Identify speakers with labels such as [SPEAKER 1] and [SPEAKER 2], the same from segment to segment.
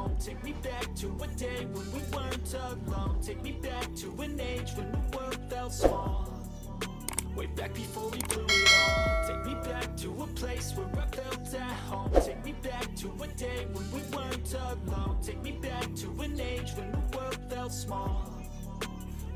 [SPEAKER 1] home. Take me back to a day when we weren't alone. Take me back to an age when the world felt small. Way back before we blew it all. Take me back to a place where I felt at home. Take me back to a day when we weren't alone. Take me back to an age when the world felt small.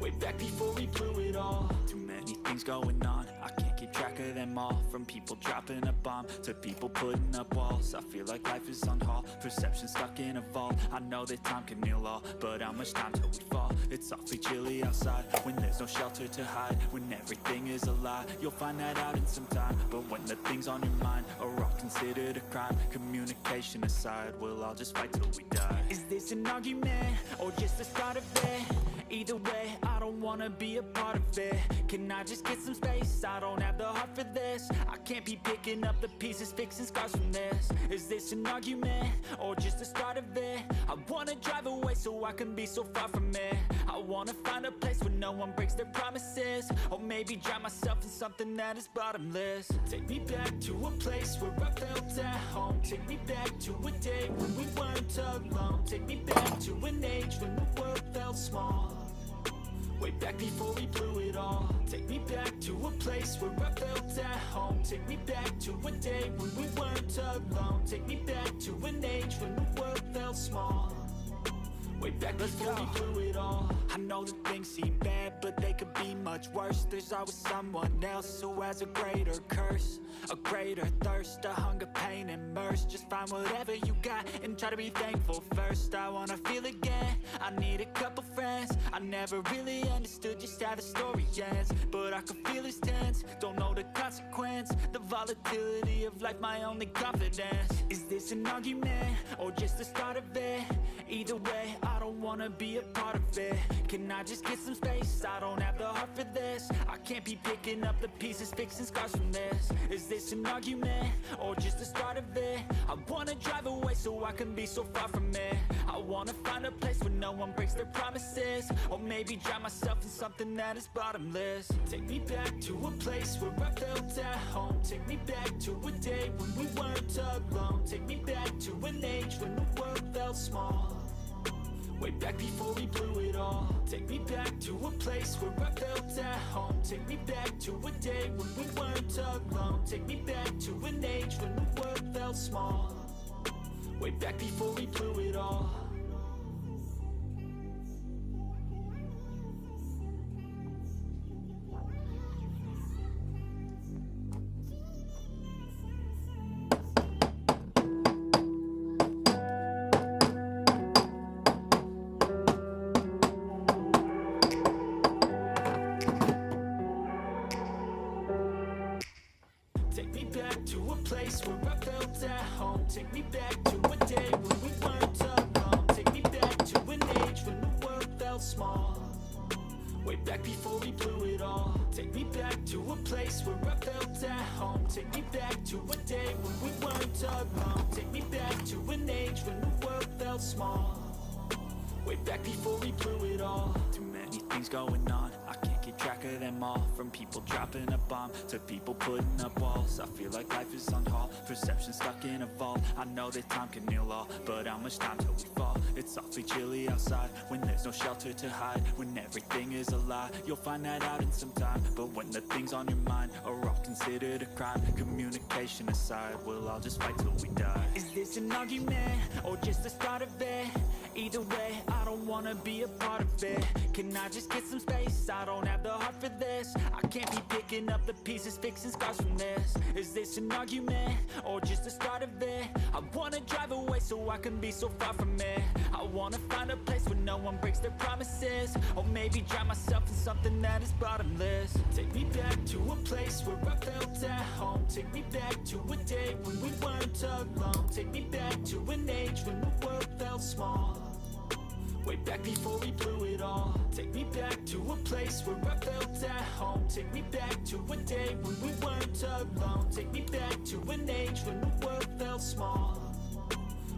[SPEAKER 1] Way back before we blew it all. Too many things going on, I can't keep track of them all. From people dropping a bomb to people putting up walls. I feel like life is on hold, perception stuck in a vault. I know that time can heal all, but how much time till we fall? It's awfully chilly outside, when there's no shelter to hide. When everything is a lie, you'll find that out in some time. But when the things on your mind are all considered a crime, communication aside, we'll all just fight till we die. Is this an argument, or just the start of it? Either way, I don't wanna be a part of it. Can I just get some space? I don't have the heart for this. I can't be picking up the pieces, fixing scars from this. Is this an argument, or just the start of it? I wanna drive away so I can be so far from it. I wanna find a place where no one breaks their promises. Or maybe drown myself in something that is bottomless. Take me back to a place where I felt at home. Take me back to a day when we weren't alone. Take me back to an age when the world felt small. Way back before we blew it all. Take me back to a place where I felt at home. Take me back to a day when we weren't alone. Take me back to an age when the world felt small. Way back before we blew it all. I know that things seem bad, but they could be much worse. There's always someone else who has a greater curse, a greater thirst, a hunger, pain, and mercy. Just find whatever you got and try to be thankful first. I wanna feel again, I need a couple friends. I never really understood just how the story ends, but I can feel it's tense, don't know the consequence. The volatility of life, my only confidence. Is this an argument, or just the start of it? Either way, I don't wanna be a part of it. Can I just get some space? I don't have the heart for this. I can't be picking up the pieces, fixing scars from this. Is this an argument, or just the start of it? I wanna drive away so I can be so far from it. I wanna find a place where no one breaks their promises. Or maybe drown myself in something that is bottomless. Take me back to a place where I felt at home. Take me back to a day when we weren't alone. Take me back to an age when the world felt small. Way back before we blew it all. Take me back to a place where I felt at home. Take me back to a day when we weren't alone. Take me back to an age when the world felt small. Way back before we blew it all. Take me back to a place where I felt at home. Take me back to a day when we weren't alone. Take me back to an age when the world felt small. Way back before we blew it all. Take me back to a place where I felt at home. Take me back to a day when we weren't alone. Take me back to an age when the world felt small. Way back before we blew it all. Too many things going on, I can't keep track of them all. From people dropping a bomb to people putting up walls. I feel like life is on hold, perception stuck in a vault. I know that time can heal all, but how much time till we fall? It's awfully chilly outside, when there's no shelter to hide. When everything is a lie, you'll find that out in some time. But when the things on your mind are all considered a crime, communication aside, we'll all just fight till we die. Is this an argument, or just the start of it? Either way, I don't wanna be a part of it. Can I just get some space? I don't have the heart for this. I can't be picking up the pieces, fixing scars from this. Is this an argument, or just the start of it? I wanna drive away so I can be so far from it. I wanna find a place where no one breaks their promises. Or maybe drown myself in something that is bottomless. Take me back to a place where I felt at home. Take me back to a day when we weren't alone. Take me back to an age when the world felt small. Way back before we blew it all. Take me back to a place where I felt at home. Take me back to a day when we weren't alone. Take me back to an age when the world felt small.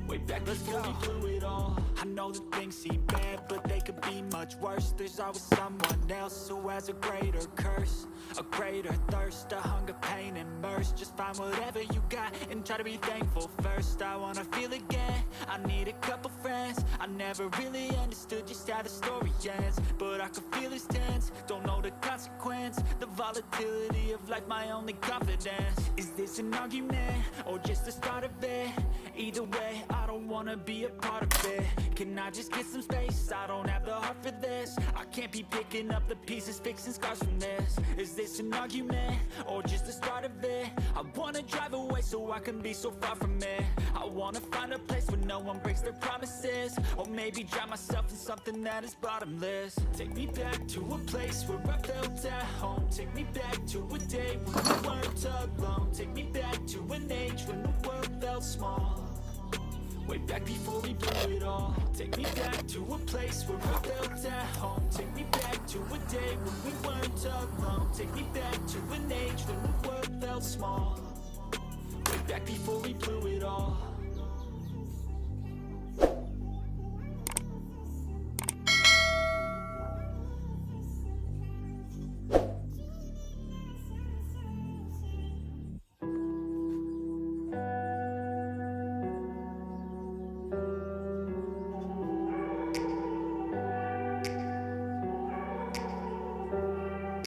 [SPEAKER 1] Way back before we blew it all. I know that things seem bad, but they could be much worse. There's always someone else who has a greater curse, a greater thirst, a hunger, pain, and mercy. Just find whatever you got and try to be thankful first. I wanna feel again, I need a couple friends. I never really understood just how the story ends, but I can feel it's tense, don't know the consequence. The volatility of life, my only confidence. Is this an argument, or just the start of it? Either way, I don't wanna be a part of it. Can I just get some space? I don't have the heart for this. I can't be picking up the pieces, fixing scars from this. Is this an argument, or just the start of it? I wanna drive away so I can be so far from it. I wanna find a place where no one breaks their promises, or maybe drown myself in something that is bottomless. Take me back to a place where I felt at home. Take me back to a day when we weren't alone. Take me back to an age when the world felt small, way back before we blew it all. Take me back to a place where I felt at home. Take me back to a day when we weren't alone. Take me back to an age when the world felt small, way back before we blew it all.